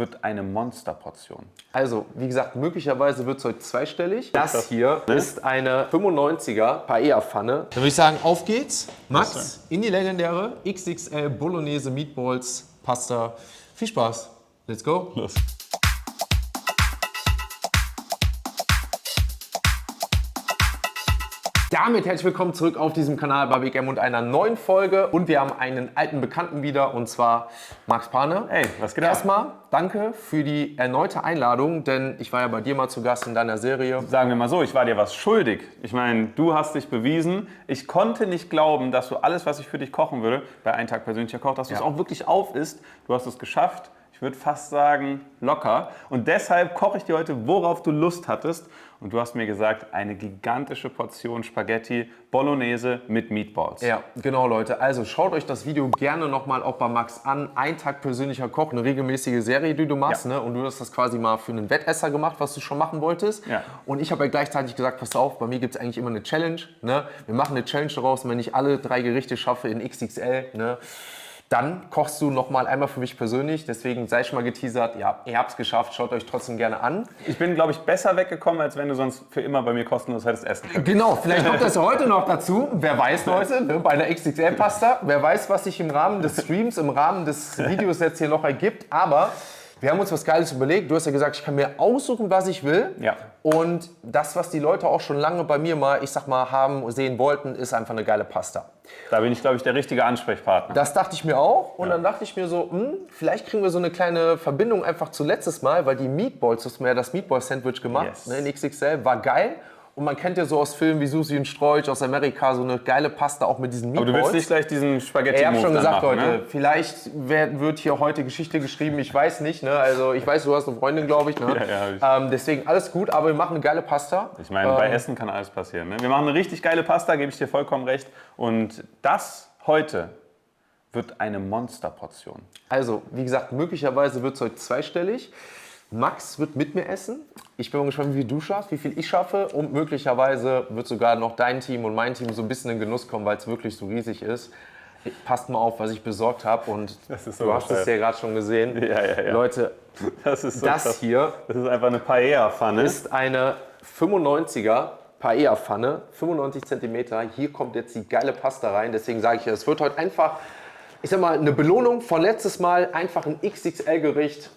wird eine Monsterportion. Also, wie gesagt, möglicherweise wird es heute zweistellig. Das hier ist eine 95er Paella-Pfanne. Dann würde ich sagen, auf geht's. Max, in die legendäre XXL Bolognese Meatballs Pasta. Viel Spaß. Let's go. Los. Damit herzlich willkommen zurück auf diesem Kanal bei Big M und einer neuen Folge. Und wir haben einen alten Bekannten wieder, und zwar Max Pane. Hey, was geht ab? Erstmal danke für die erneute Einladung, denn ich war ja bei dir mal zu Gast in deiner Serie. Sagen wir mal so, ich war dir was schuldig. Ich meine, du hast dich bewiesen. Ich konnte nicht glauben, dass du alles, was ich für dich kochen würde, bei Ein Tag persönlicher Koch, dass du es auch wirklich aufisst. Du hast es geschafft. Ich würde fast sagen, locker. Und deshalb koche ich dir heute, worauf du Lust hattest. Und du hast mir gesagt, eine gigantische Portion Spaghetti Bolognese mit Meatballs. Ja, genau, Leute. Also schaut euch das Video gerne nochmal auch bei Max an. Ein Tag persönlicher Koch, eine regelmäßige Serie, die du machst. Ja. Ne? Und du hast das quasi mal für einen Wettesser gemacht, was du schon machen wolltest. Ja. Und ich habe ja gleichzeitig gesagt, pass auf, bei mir gibt es eigentlich immer eine Challenge. Ne? Wir machen eine Challenge daraus, und wenn ich alle 3 Gerichte schaffe in XXL, ne? Dann kochst du noch mal einmal für mich persönlich. Deswegen sei schon mal geteasert. Ja, ihr habt es geschafft. Schaut euch trotzdem gerne an. Ich bin, glaube ich, besser weggekommen, als wenn du sonst für immer bei mir kostenlos hättest essen können. Genau, vielleicht kommt das heute noch dazu. Wer weiß, Leute, ne, bei einer XXL-Pasta. Wer weiß, was sich im Rahmen des Streams, im Rahmen des Videos jetzt hier noch ergibt. Aber wir haben uns was Geiles überlegt. Du hast ja gesagt, ich kann mir aussuchen, was ich will. Ja. Und das, was die Leute auch schon lange bei mir mal, ich sag mal, haben sehen wollten, ist einfach eine geile Pasta. Da bin ich, glaube ich, der richtige Ansprechpartner. Das dachte ich mir auch. Und dann dachte ich mir so, vielleicht kriegen wir so eine kleine Verbindung einfach zu letztes Mal, weil die Meatballs, du hast mir ja das Meatball-Sandwich gemacht, Yes. ne, in XXL, war geil. Und man kennt ja so aus Filmen wie Susi und Strolch aus Amerika so eine geile Pasta auch mit diesen Meatballs. Aber du willst nicht gleich diesen Spaghetti Ich habe schon gesagt, machen, Leute, ne? vielleicht wird hier heute Geschichte geschrieben, ich weiß nicht. Ne? Also ich weiß, du hast eine Freundin, glaube ich. Ne? Ja, hab ich. Deswegen alles gut, aber wir machen eine geile Pasta. Ich meine, bei Essen kann alles passieren. Ne? Wir machen eine richtig geile Pasta, gebe ich dir vollkommen recht. Und das heute wird eine Monsterportion. Also, wie gesagt, möglicherweise wird es heute zweistellig. Max wird mit mir essen. Ich bin mal gespannt, wie viel du schaffst, wie viel ich schaffe. Und möglicherweise wird sogar noch dein Team und mein Team so ein bisschen in Genuss kommen, weil es wirklich so riesig ist. Passt mal auf, was ich besorgt habe. Und Das ist so du hast es ja gerade schon gesehen. Ja. Leute, Das ist so das krass. hier Das ist einfach eine Paella-Pfanne. ist eine 95er Paella-Pfanne, 95 cm. Hier kommt jetzt die geile Pasta rein. Deswegen sage ich, es wird heute einfach, ich sag mal, eine Belohnung von letztes Mal. Einfach ein XXL-Gericht.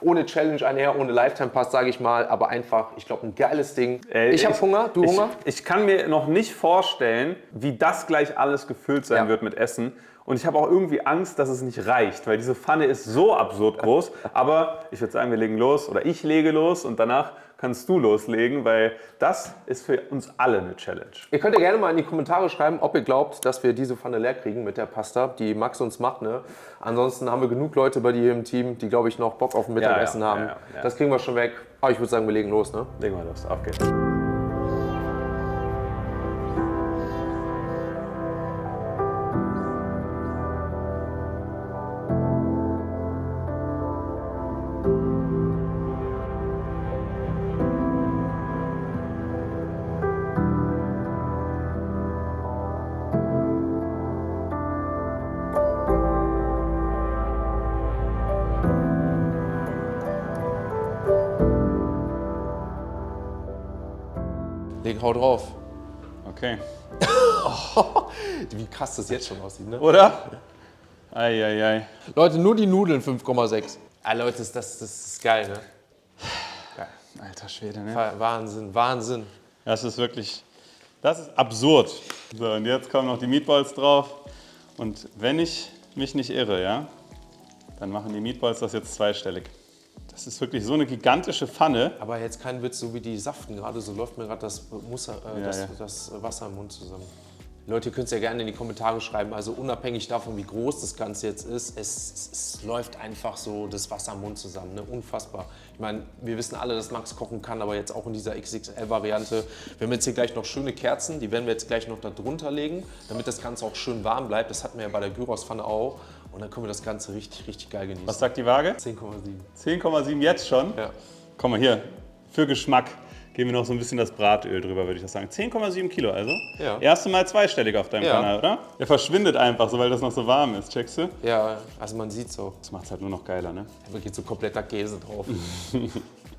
Ohne Challenge einher, ohne Lifetime-Pass, sage ich mal. Aber einfach, ich glaube, ein geiles Ding. Ich habe Hunger, du Hunger? Ich kann mir noch nicht vorstellen, wie das gleich alles gefüllt sein wird mit Essen. Und ich habe auch irgendwie Angst, dass es nicht reicht, weil diese Pfanne ist so absurd groß. Aber ich würde sagen, wir legen los oder ich lege los und danach kannst du loslegen, weil das ist für uns alle eine Challenge. Ihr könnt ja gerne mal in die Kommentare schreiben, ob ihr glaubt, dass wir diese Pfanne leer kriegen mit der Pasta, die Max uns macht. Ne? Ansonsten haben wir genug Leute bei dir hier im Team, die, glaube ich, noch Bock auf ein Mittagessen haben. Ja. Das kriegen wir schon weg. Aber ich würde sagen, wir legen los. Ne? Legen wir los, auf geht's. Leg, hau drauf. Okay. Wie krass das jetzt schon aussieht, ne? Oder? Eieiei. Leute, nur die Nudeln 5,6. Ah, Leute, das ist geil, ne? Geil. Alter Schwede, ne? Wahnsinn, Wahnsinn. Das ist wirklich, das ist absurd. So, und jetzt kommen noch die Meatballs drauf. Und wenn ich mich nicht irre, ja, dann machen die Meatballs das jetzt zweistellig. Das ist wirklich so eine gigantische Pfanne. Aber jetzt kein Witz, so wie die saften gerade, so läuft mir gerade das Wasser im Mund zusammen. Leute, ihr könnt es ja gerne in die Kommentare schreiben, also unabhängig davon, wie groß das Ganze jetzt ist, es läuft einfach so das Wasser im Mund zusammen, ne? Unfassbar. Ich meine, wir wissen alle, dass Max kochen kann, aber jetzt auch in dieser XXL-Variante. Wir haben jetzt hier gleich noch schöne Kerzen, die werden wir jetzt gleich noch da drunter legen, damit das Ganze auch schön warm bleibt. Das hatten wir ja bei der Gyrospfanne auch. Und dann können wir das Ganze richtig, richtig geil genießen. Was sagt die Waage? 10,7. 10,7 jetzt schon? Ja. Komm mal hier, für Geschmack geben wir noch so ein bisschen das Bratöl drüber, würde ich das sagen. 10,7 Kilo also. Ja. Erste Mal zweistellig auf deinem Kanal, oder? Der verschwindet einfach so, weil das noch so warm ist, checkst du? Ja, also man sieht so. Das macht es halt nur noch geiler, ne? Da geht so kompletter Käse drauf.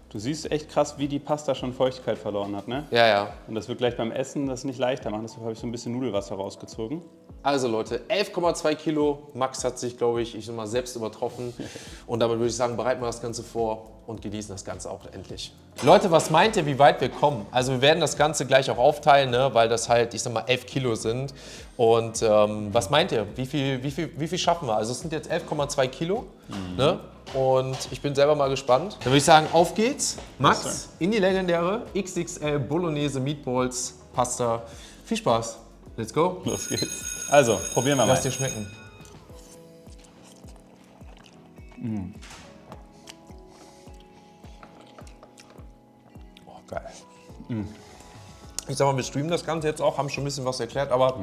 Du siehst echt krass, wie die Pasta schon Feuchtigkeit verloren hat, ne? Ja, ja. Und das wird gleich beim Essen das nicht leichter machen. Deshalb habe ich so ein bisschen Nudelwasser rausgezogen. Also Leute, 11,2 Kilo. Max hat sich, glaube ich sag mal, selbst übertroffen. Und damit würde ich sagen, bereiten wir das Ganze vor und genießen das Ganze auch endlich. Leute, was meint ihr, wie weit wir kommen? Also wir werden das Ganze gleich auch aufteilen, ne? Weil das halt, ich sag mal, 11 Kilo sind. Und was meint ihr, wie viel schaffen wir? Also es sind jetzt 11,2 Kilo. Ne? Und ich bin selber mal gespannt. Dann würde ich sagen, auf geht's. Max, in die legendäre XXL Bolognese Meatballs Pasta. Viel Spaß. Let's go. Los geht's. Also, probieren wir mal. Lass dir schmecken. Oh, geil. Ich sag mal, wir streamen das Ganze jetzt auch, haben schon ein bisschen was erklärt, aber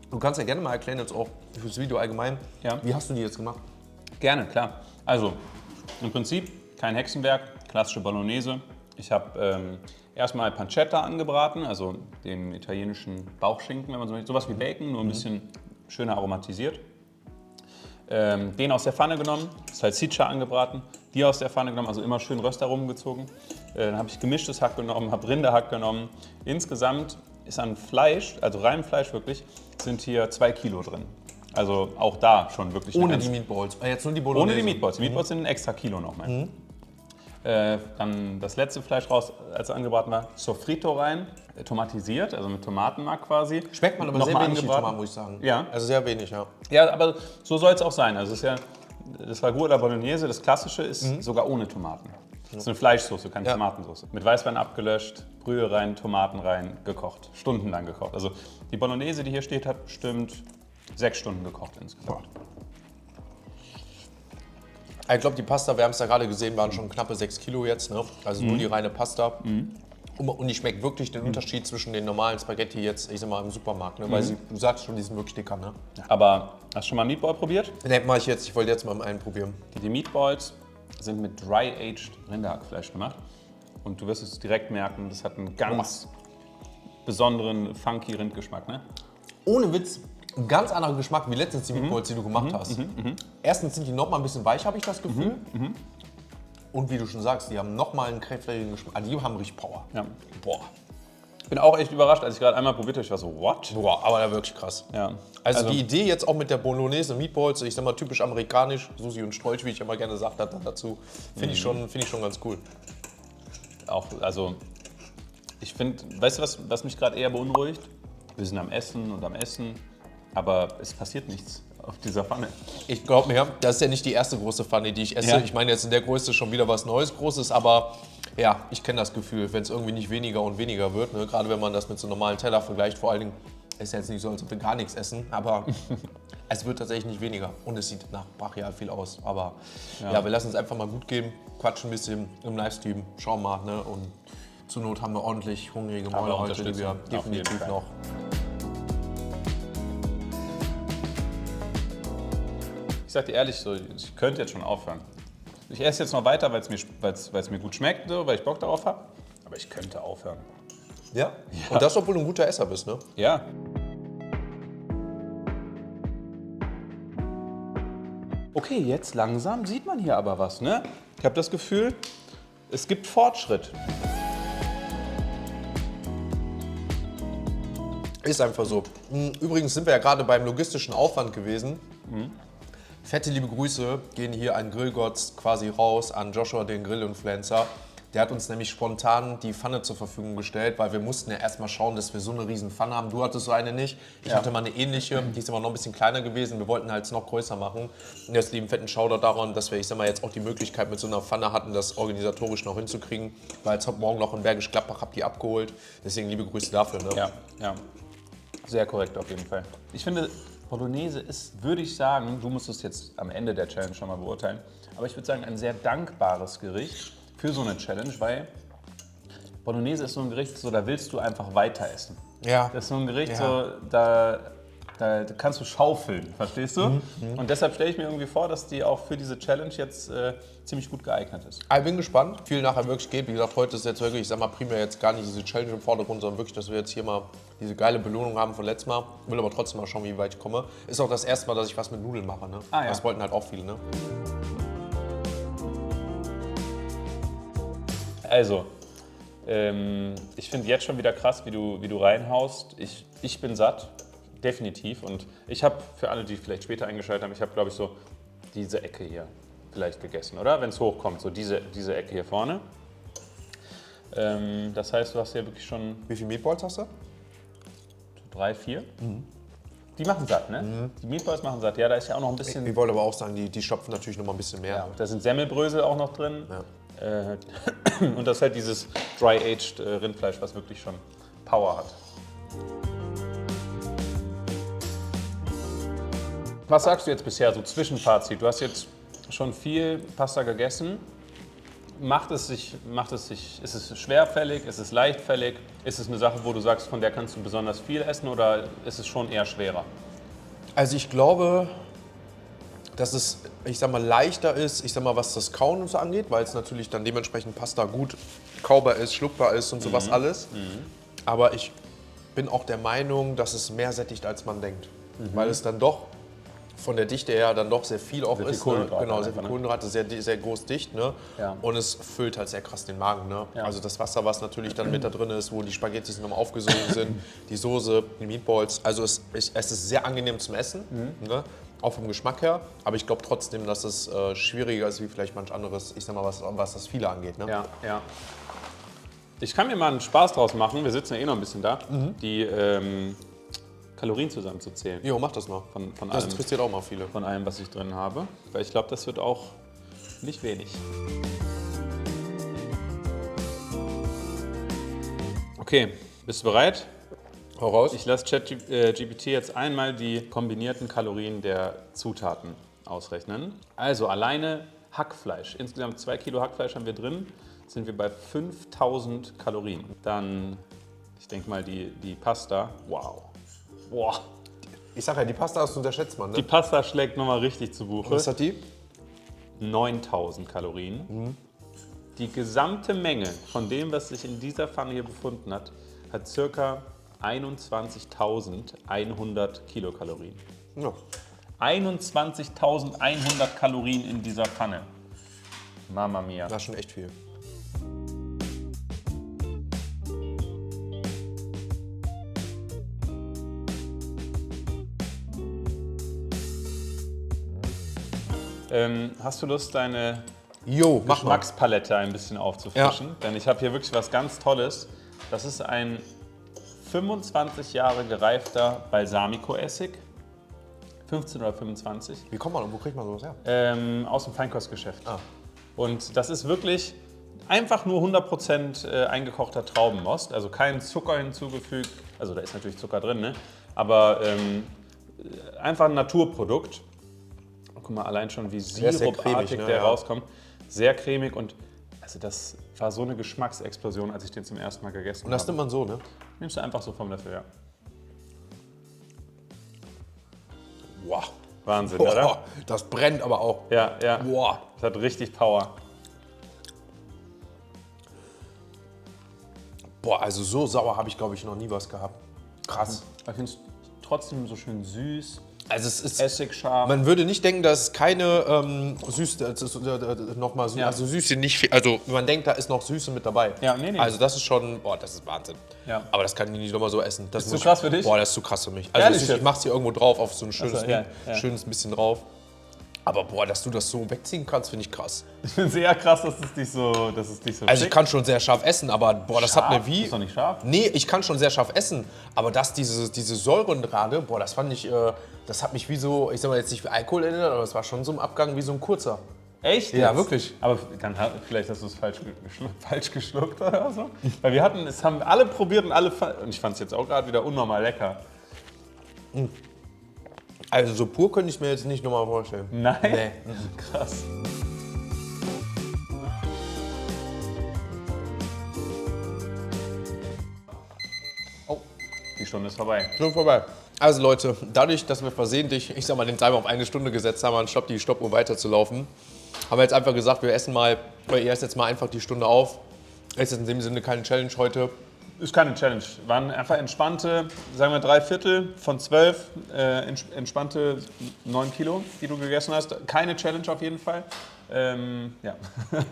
du kannst ja gerne mal erklären, jetzt auch fürs Video allgemein. Ja. Wie hast du die jetzt gemacht? Gerne, klar. Also, im Prinzip kein Hexenwerk, klassische Bolognese. Ich habe erstmal Pancetta angebraten, also den italienischen Bauchschinken, wenn man so möchte. Sowas wie Bacon, nur ein bisschen schöner aromatisiert. Den aus der Pfanne genommen, Salsiccia angebraten, die aus der Pfanne genommen, also immer schön Röstaromen gezogen. Dann habe ich gemischtes Hack genommen, habe Rinderhack genommen. Insgesamt ist an Fleisch, also reinem Fleisch wirklich, sind hier 2 Kilo drin. Also auch da schon wirklich. Ohne die Meatballs. Jetzt nur die Bolognese. Ohne die Meatballs. Die Meatballs sind ein extra Kilo nochmal. Dann das letzte Fleisch raus, als es angebraten war, Sofrito rein, tomatisiert, also mit Tomatenmark quasi. Schmeckt man aber Noch sehr mal wenig, die angebraten. Tomaten, muss ich sagen. Ja. Also sehr wenig, ja. Ja, aber so soll es auch sein. Also es ist ja, das Ragout oder Bolognese, das Klassische, ist sogar ohne Tomaten. Das ist eine Fleischsoße, keine Tomatensoße. Mit Weißwein abgelöscht, Brühe rein, Tomaten rein, gekocht. Stundenlang gekocht. Also die Bolognese, die hier steht, hat bestimmt 6 Stunden gekocht insgesamt. Ich glaube, die Pasta, wir haben es ja gerade gesehen, waren schon knappe 6 Kilo jetzt. Ne? Also nur die reine Pasta. Und ich schmecke wirklich den Unterschied zwischen den normalen Spaghetti jetzt, ich sag mal, im Supermarkt. Ne? Weil du sagst schon, die sind wirklich dicker. Ne? Aber hast du schon mal Meatball probiert? Ne, mach ich jetzt. Ich wollte jetzt mal einen probieren. Die Meatballs sind mit Dry-Aged Rinderhackfleisch gemacht. Und du wirst es direkt merken, das hat einen ganz besonderen, funky Rindgeschmack. Ne? Ohne Witz, ein ganz anderer Geschmack wie letztens die Meatballs, die du gemacht hast. Erstens sind die noch mal ein bisschen weich, habe ich das Gefühl. Und wie du schon sagst, die haben noch mal einen kräftigen Geschmack. Also die haben richtig Power. Ja. Boah. Ich bin auch echt überrascht, als ich gerade einmal probiert habe. Ich war so, what? Boah, aber ja, wirklich krass. Ja. Also die Idee jetzt auch mit der Bolognese Meatballs, ich sag mal typisch amerikanisch, Susi und Strolch, wie ich immer gerne gesagt habe dazu, finde ich schon ganz cool. Auch, also, ich finde, weißt du, was mich gerade eher beunruhigt? Wir sind am Essen, aber es passiert nichts auf dieser Pfanne. Ich glaube mir, das ist ja nicht die erste große Pfanne, die ich esse. Ja. Ich meine jetzt in der Größe schon wieder was Neues, Großes, aber ja, ich kenne das Gefühl, wenn es irgendwie nicht weniger und weniger wird, ne? Gerade wenn man das mit so einem normalen Teller vergleicht, vor allen Dingen, ist ja jetzt nicht so, als ob wir gar nichts essen, aber es wird tatsächlich nicht weniger und es sieht nach brachial viel aus, aber ja, wir lassen es einfach mal gut gehen, quatschen ein bisschen im Livestream, schauen mal, ne? Und zur Not haben wir ordentlich hungrige Mäuler heute, die wir Unterstützung, auf jeden definitiv Fall. noch. Ich sag dir ehrlich, so, ich könnte jetzt schon aufhören. Ich esse jetzt noch weiter, weil es mir gut schmeckt, so, weil ich Bock darauf habe. Aber ich könnte aufhören. Ja? Und das, obwohl du ein guter Esser bist, ne? Ja. Okay, jetzt langsam sieht man hier aber was, ne? Ich habe das Gefühl, es gibt Fortschritt. Ist einfach so. Übrigens sind wir ja gerade beim logistischen Aufwand gewesen. Fette liebe Grüße gehen hier an Grillgotts quasi raus, an Joshua, den Grillinfluencer. Der hat uns nämlich spontan die Pfanne zur Verfügung gestellt, weil wir mussten ja erstmal schauen, dass wir so eine riesen Pfanne haben. Du hattest so eine nicht. Ich hatte mal eine ähnliche, die ist aber noch ein bisschen kleiner gewesen. Wir wollten halt es noch größer machen. Und jetzt lieben fetten Shoutout daran, dass wir, ich sag mal, jetzt auch die Möglichkeit mit so einer Pfanne hatten, das organisatorisch noch hinzukriegen. Weil jetzt heute Morgen noch in Bergisch Gladbach habt die abgeholt. Deswegen liebe Grüße dafür. Ne? Ja, ja. Sehr korrekt auf jeden Fall. Ich finde, Bolognese ist, würde ich sagen, du musst es jetzt am Ende der Challenge schon mal beurteilen, aber ich würde sagen, ein sehr dankbares Gericht für so eine Challenge, weil Bolognese ist so ein Gericht, so, da willst du einfach weiter essen. Ja. Das ist so ein Gericht, Ja. so, da Da kannst du schaufeln, verstehst du? Und deshalb stelle ich mir irgendwie vor, dass die auch für diese Challenge jetzt ziemlich gut geeignet ist. Ich bin gespannt, wie viel nachher wirklich geht. Wie gesagt, heute ist jetzt wirklich, ich sag mal, primär jetzt gar nicht diese Challenge im Vordergrund, sondern wirklich, dass wir jetzt hier mal diese geile Belohnung haben von letztem Mal. Will aber trotzdem mal schauen, wie weit ich komme. Ist auch das erste Mal, dass ich was mit Nudeln mache. Ne? Ah, ja. Das wollten halt auch viele. Ne? Also, ich finde jetzt schon wieder krass, wie du reinhaust. Ich bin satt, definitiv. Und ich habe, für alle, die vielleicht später eingeschaltet haben, ich habe, glaube ich, so diese Ecke hier vielleicht gegessen, oder? Wenn es hochkommt, so diese Ecke hier vorne. Das heißt, du hast ja wirklich schon Wie viele Meatballs hast du? 3, 4. Die machen satt, ne? Die Meatballs machen satt. Ja, da ist ja auch noch ein bisschen... Ich wollte aber auch sagen, die stopfen natürlich noch mal ein bisschen mehr. Ja, da sind Semmelbrösel auch noch drin. Ja. Und das ist halt dieses Dry-Aged Rindfleisch, was wirklich schon Power hat. Was sagst du jetzt bisher, so Zwischenfazit? Du hast jetzt schon viel Pasta gegessen. Ist es schwerfällig, ist es leichtfällig? Ist es eine Sache, wo du sagst, von der kannst du besonders viel essen oder ist es schon eher schwerer? Also ich glaube, dass es, ich sag mal, leichter ist, ich sag mal, was das Kauen und so angeht, weil es natürlich dann dementsprechend Pasta gut kaubar ist, schluckbar ist und sowas alles. Aber ich bin auch der Meinung, dass es mehr sättigt, als man denkt. Weil es dann doch von der Dichte her dann doch sehr viel auch Sehr viel ist. Kohlenhydrate Genau, sehr einfach, viel ne? Kohlenhydrate, sehr groß dicht. Ne? Ja. Und es füllt halt sehr krass den Magen. Ne? Ja. Also das Wasser, was natürlich dann mit da drin ist, wo die Spaghettis nochmal aufgesogen sind, die Soße, die Meatballs. Also es ist sehr angenehm zum Essen, ne? Auch vom Geschmack her. Aber ich glaube trotzdem, dass es schwieriger ist wie vielleicht manch anderes, ich sag mal, was das viele angeht. Ne? Ja, ja. Ich kann mir mal einen Spaß draus machen, wir sitzen ja eh noch ein bisschen da, die Kalorien zusammenzuzählen. Jo, mach das mal. Von Das allem. interessiert auch mal viele. Von allem, was ich drin habe. Weil ich glaube, das wird auch nicht wenig. Okay, bist du bereit? Hau raus. Ich lasse ChatGPT jetzt einmal die kombinierten Kalorien der Zutaten ausrechnen. Also alleine Hackfleisch. Insgesamt 2 Kilo Hackfleisch haben wir drin. Sind wir bei 5000 Kalorien. Dann, ich denke mal, die Pasta. Wow. Boah. Ich sag ja, die Pasta hast du unterschätzt, man. Ne? Die Pasta schlägt nochmal richtig zu Buche. Was hat die? 9000 Kalorien. Die gesamte Menge von dem, was sich in dieser Pfanne hier befunden hat, hat ca. 21.100 Kilokalorien. Ja. 21.100 Kalorien in dieser Pfanne. Mamma mia. Das ist schon echt viel. Hast du Lust, deine Jo, mach mal. Geschmackspalette ein bisschen aufzufrischen? Denn ich habe hier wirklich was ganz Tolles. Das ist ein 25 Jahre gereifter Balsamico-Essig. 15 oder 25. Wie kommt man und wo kriegt man sowas her? Aus dem Feinkostgeschäft. Ah. Und das ist wirklich einfach nur 100% eingekochter Traubenmost, also kein Zucker hinzugefügt. Also da ist natürlich Zucker drin, ne? Aber einfach ein Naturprodukt. Guck mal, allein schon wie Der ist sehr sirupartig cremig, ne? der Ja. rauskommt. Sehr cremig und also das war so eine Geschmacksexplosion, als ich den zum ersten Mal gegessen Und das habe. nimmt man so, ne? Nimmst du einfach so vom Löffel, ja. Wow. Wahnsinn, Boah, oder? das brennt aber auch. Ja, ja. Boah. Das hat richtig Power. Boah, also so sauer habe ich, glaube ich, noch nie was gehabt. Krass. Ich finde es trotzdem so schön süß, Also es ist, essigscharf. man würde nicht denken, dass es keine nochmal Ja. also Süße nicht viel, also man denkt, da ist noch Süße mit dabei. Ja, nee. Also das ist schon, boah, das ist Wahnsinn. Ja. Aber das kann ich nicht nochmal so essen. Das Ist muss zu krass für dich? Boah, das ist zu krass für mich. Also Ehrlich ich jetzt? mach's hier irgendwo drauf auf so ein schönes, Ach so, ja, ja. schönes bisschen drauf. Aber boah, dass du das so wegziehen kannst, finde ich krass. Ich finde es eher krass, dass es dich so Also ich kann schon sehr scharf essen, aber boah, das hat mir wie... Ist doch nicht scharf. Nee, ich kann schon sehr scharf essen, aber dass diese Säuren gerade, boah, das fand ich, das hat mich wie so, ich sag mal jetzt nicht wie Alkohol erinnert, aber es war schon so im Abgang wie so ein kurzer. Echt? Ja, jetzt? wirklich. Aber dann vielleicht hast du es falsch geschluckt oder so. Weil es haben alle probiert und und ich fand es jetzt auch gerade wieder unnormal lecker. Also so pur könnte ich mir jetzt nicht nochmal vorstellen. Nein? Nee. Krass. Oh, die Stunde ist vorbei. Schon vorbei. Also Leute, dadurch, dass wir versehentlich, ich sag mal, den Timer auf 1 Stunde gesetzt haben, anstatt die Stoppuhr weiterzulaufen, haben wir jetzt einfach gesagt, wir essen mal, oder ihr esst jetzt mal einfach die Stunde auf. Es ist in dem Sinne keine Challenge heute. Ist keine Challenge. Waren einfach entspannte, sagen wir 3/4 von 12, entspannte 9 Kilo, die du gegessen hast. Keine Challenge auf jeden Fall. Ja.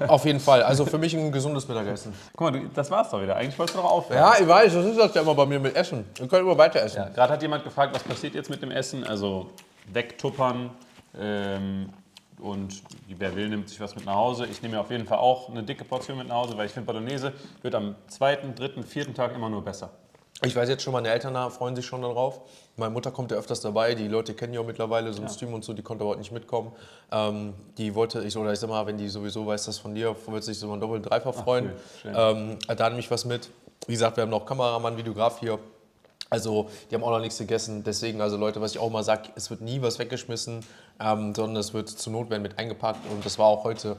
Auf jeden Fall. Also für mich ein gesundes Mittagessen. Guck mal, das war's doch wieder. Eigentlich wolltest du doch aufhören. Ja, ich weiß, das ist das ja immer bei mir mit Essen. Wir können immer weiter essen. Ja, gerade hat jemand gefragt, was passiert jetzt mit dem Essen? Also wegtuppern und wer will, nimmt sich was mit nach Hause. Ich nehme mir auf jeden Fall auch eine dicke Portion mit nach Hause, weil ich finde, Bolognese wird am 2., 3., 4. Tag immer nur besser. Ich weiß jetzt schon, meine Eltern freuen sich schon darauf. Meine Mutter kommt ja öfters dabei, die Leute kennen ja auch mittlerweile so im Stream und so, die konnte aber heute nicht mitkommen. Die wollte, ich sag mal, wenn die sowieso weiß, das von dir, wird sich so mal doppelt, dreifach freuen. Cool. Da nehme ich was mit. Wie gesagt, wir haben noch Kameramann, Videograf hier. Also, die haben auch noch nichts gegessen. Deswegen, also Leute, was ich auch mal sage, es wird nie was weggeschmissen, sondern es wird zur Not mit eingepackt. Und das war auch heute,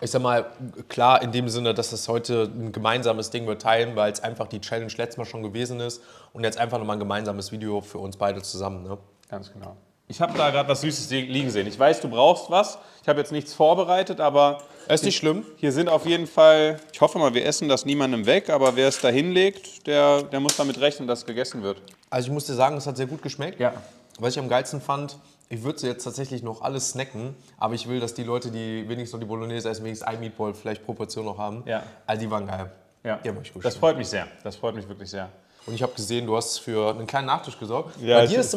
ich sag mal, klar in dem Sinne, dass es heute ein gemeinsames Ding wird teilen, weil es einfach die Challenge letztes Mal schon gewesen ist. Und jetzt einfach nochmal ein gemeinsames Video für uns beide zusammen. Ne? Ganz genau. Ich habe da gerade was Süßes liegen sehen. Ich weiß, du brauchst was. Ich habe jetzt nichts vorbereitet, aber Ist nicht schlimm. hier sind auf jeden Fall, ich hoffe mal, wir essen das niemandem weg, aber wer es da hinlegt, der muss damit rechnen, dass es gegessen wird. Also ich muss dir sagen, es hat sehr gut geschmeckt. Ja. Was ich am geilsten fand, ich würde jetzt tatsächlich noch alles snacken, aber ich will, dass die Leute, die wenigstens noch die Bolognese essen, wenigstens ein Meatball vielleicht pro Portion noch haben. Ja. Also die waren geil. Ja. Die haben mich gut Das freut mich sehr. Das freut mich wirklich sehr. Und ich habe gesehen, du hast für einen kleinen Nachtisch gesorgt. Ja, bei dir ist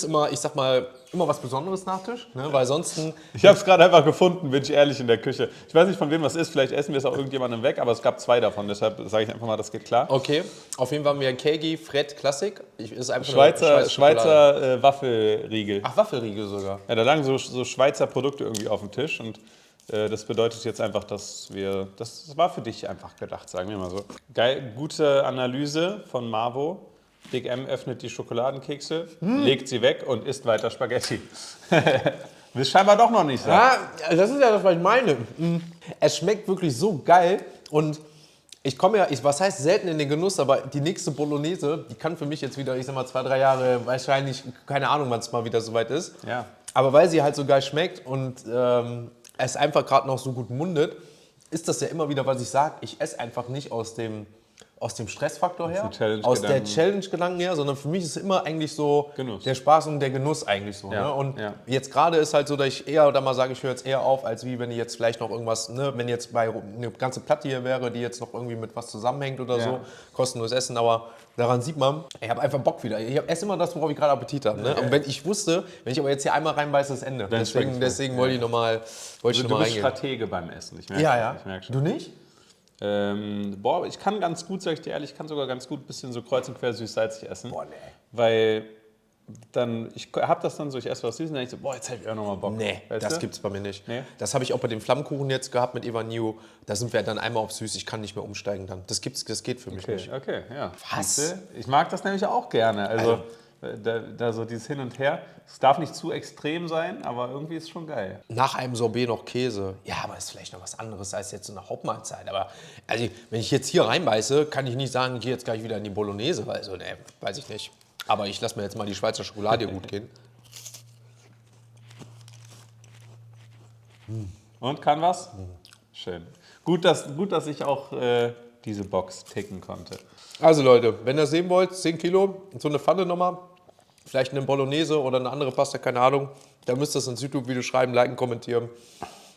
immer, ich sag mal, immer was Besonderes Nachtisch, ne? Weil sonst Ich habe es gerade einfach gefunden, bin ich ehrlich, in der Küche. Ich weiß nicht, von wem das ist, vielleicht essen wir es auch irgendjemandem weg, aber es gab 2 davon, deshalb sage ich einfach mal, das geht klar. okay, auf jeden Fall haben wir ein Kegi Fred Classic. Ist einfach Schweizer Waffelriegel. Ach, Waffelriegel sogar. Ja, da lagen so Schweizer Produkte irgendwie auf dem Tisch und das bedeutet jetzt einfach, das war für dich einfach gedacht, sagen wir mal so. Geil, gute Analyse von Marvo. Big M öffnet die Schokoladenkekse, legt sie weg und isst weiter Spaghetti. Willst scheinbar doch noch nicht sagen. Ja, das ist ja das, was ich meine. Es schmeckt wirklich so geil und ich komme ja, was heißt selten in den Genuss, aber die nächste Bolognese, die kann für mich jetzt wieder, ich sag mal 2, 3 Jahre, wahrscheinlich, keine Ahnung, wann es mal wieder soweit ist. Ja. Aber weil sie halt so geil schmeckt und es einfach gerade noch so gut mundet, ist das ja immer wieder, was ich sage, ich esse einfach nicht aus dem Stressfaktor her, aus der Challenge-Gedanken her, sondern für mich ist es immer eigentlich so Genuss. der Spaß und der Genuss eigentlich so. Ja, Ne? Und ja. jetzt gerade ist halt so, dass ich eher, oder mal sage, ich höre jetzt eher auf, als wie wenn ich jetzt vielleicht noch irgendwas, ne, wenn jetzt bei eine ganze Platte hier wäre, die jetzt noch irgendwie mit was zusammenhängt oder so, kostenlos essen, aber daran sieht man, ich habe einfach Bock wieder. Ich esse immer das, worauf ich gerade Appetit habe. Ne? Und wenn ich aber jetzt hier einmal reinbeiße, ist das Ende. Deswegen wollte ich nochmal reingehen. Du bist Stratege beim Essen. Ich merke, Ja. Ich merke schon. Du nicht? Ich kann ganz gut, sag ich dir ehrlich, ich kann sogar ganz gut ein bisschen so kreuz und quer süß-salzig essen. Boah, nee. Weil ich habe das dann so, ich esse was süß und dann denke ich so, boah, jetzt hätte ich auch nochmal Bock. Nee, weißt das du? gibt's bei mir nicht. Nee? Das habe ich auch bei dem Flammkuchen jetzt gehabt mit Eva New. Da sind wir dann einmal auf süß, ich kann nicht mehr umsteigen dann. Das geht für mich nicht. Okay, ja. Was? Siehste? Ich mag das nämlich auch gerne. Also da so dieses Hin und Her. Es darf nicht zu extrem sein, aber irgendwie ist es schon geil. Nach einem Sorbet noch Käse. Ja, aber ist vielleicht noch was anderes als jetzt so eine Hauptmahlzeit. Aber also, wenn ich jetzt hier reinbeiße, kann ich nicht sagen, ich gehe jetzt gleich wieder in die Bolognese. Also, ne, weiß ich nicht. Aber ich lasse mir jetzt mal die Schweizer Schokolade gut gehen. Und kann was? Schön. Gut, dass ich auch diese Box ticken konnte. Also Leute, wenn ihr sehen wollt, 10 Kilo, so eine Pfanne nochmal, vielleicht eine Bolognese oder eine andere Pasta, keine Ahnung, dann müsst ihr es ins YouTube-Video schreiben, liken, kommentieren.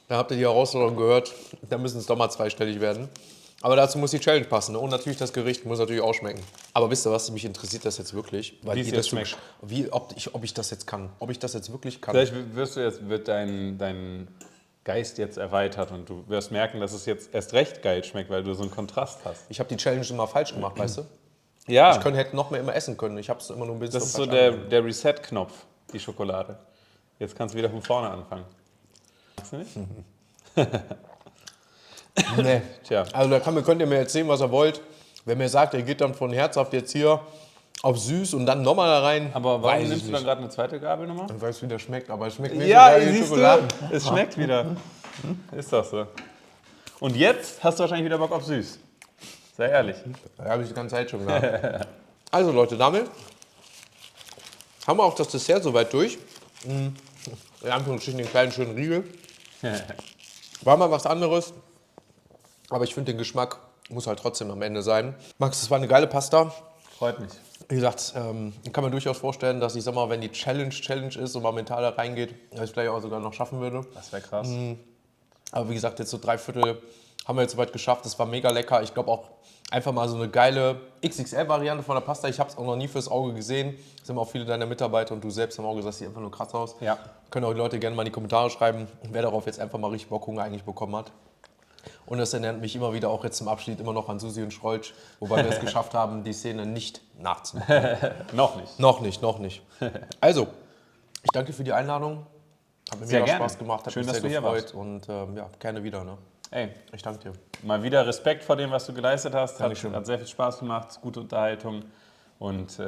Dann habt ihr die Herausforderung gehört, dann müssen es doch mal zweistellig werden. Aber dazu muss die Challenge passen, ne? Und natürlich das Gericht muss natürlich auch schmecken. Aber wisst ihr was, mich interessiert das jetzt wirklich. Weil Wie es jetzt schmeckt. Ob ich das jetzt kann, ob ich das jetzt wirklich kann. Vielleicht wird dein Geist jetzt erweitert und du wirst merken, dass es jetzt erst recht geil schmeckt, weil du so einen Kontrast hast. Ich habe die Challenge immer falsch gemacht, weißt du? Ja, Hätte noch mehr immer essen können. Ich habe es immer nur ein bisschen das ist so falsch der angefangen. Reset-Knopf, die Schokolade. Jetzt kannst du wieder von vorne anfangen. Magst du nicht? Nee. Tja. Also könnt ihr mir erzählen, was ihr wollt. Wenn mir sagt, ihr geht dann von herzhaft jetzt hier auf süß und dann nochmal da rein. Aber warum weiß ich nimmst du dann nicht. gerade eine zweite Gabel nochmal? Ich weiß, wie der schmeckt, aber es schmeckt nicht Ja, so geil wie siehst Schokolade. du, es schmeckt wieder. Ist doch so. Und jetzt hast du wahrscheinlich wieder Bock auf süß. Sei ehrlich. Da habe ich die ganze Zeit schon gehabt. Also Leute, damit haben wir auch das Dessert soweit durch. In Anführungsstrichen den kleinen schönen Riegel. War mal was anderes, aber ich finde, den Geschmack muss halt trotzdem am Ende sein. Max, das war eine geile Pasta. Freut mich. Wie gesagt, ich kann mir durchaus vorstellen, dass ich sag mal, wenn die Challenge ist und man mental da reingeht, dass ich vielleicht auch sogar noch schaffen würde. Das wäre krass. Aber wie gesagt, jetzt so 3/4 haben wir jetzt soweit geschafft. Das war mega lecker. Ich glaube auch einfach mal so eine geile XXL-Variante von der Pasta. Ich habe es auch noch nie fürs Auge gesehen. Das haben auch viele deiner Mitarbeiter und du selbst haben auch gesagt, das sieht einfach nur krass aus. Ja. Können auch die Leute gerne mal in die Kommentare schreiben, wer darauf jetzt einfach mal richtig Bock Hunger eigentlich bekommen hat. Und das erinnert mich immer wieder auch jetzt zum Abschied immer noch an Susi und Strolch, wobei wir es geschafft haben, die Szene nicht nachzumachen. Noch nicht. Noch nicht. Also, ich danke für die Einladung. Hat mir Sehr mega gerne. Spaß gemacht, hat Schön, mich dass sehr du hier gefreut. warst. Und ja, gerne wieder. Ne? Ey, Ich danke dir. mal wieder Respekt vor dem, was du geleistet hast. Dankeschön. Hat sehr viel Spaß gemacht, gute Unterhaltung. Und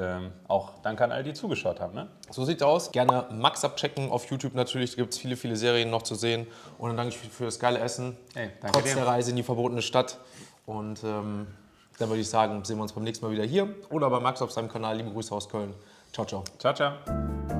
auch danke an all die zugeschaut haben. Ne? So sieht's aus. Gerne Max abchecken auf YouTube natürlich. Da gibt es viele Serien noch zu sehen. Und dann danke ich für das geile Essen. Ey, danke Trotz dir. der Reise in die verbotene Stadt. Und dann würde ich sagen, sehen wir uns beim nächsten Mal wieder hier oder bei Max auf seinem Kanal. Liebe Grüße aus Köln. Ciao, ciao. Ciao, ciao.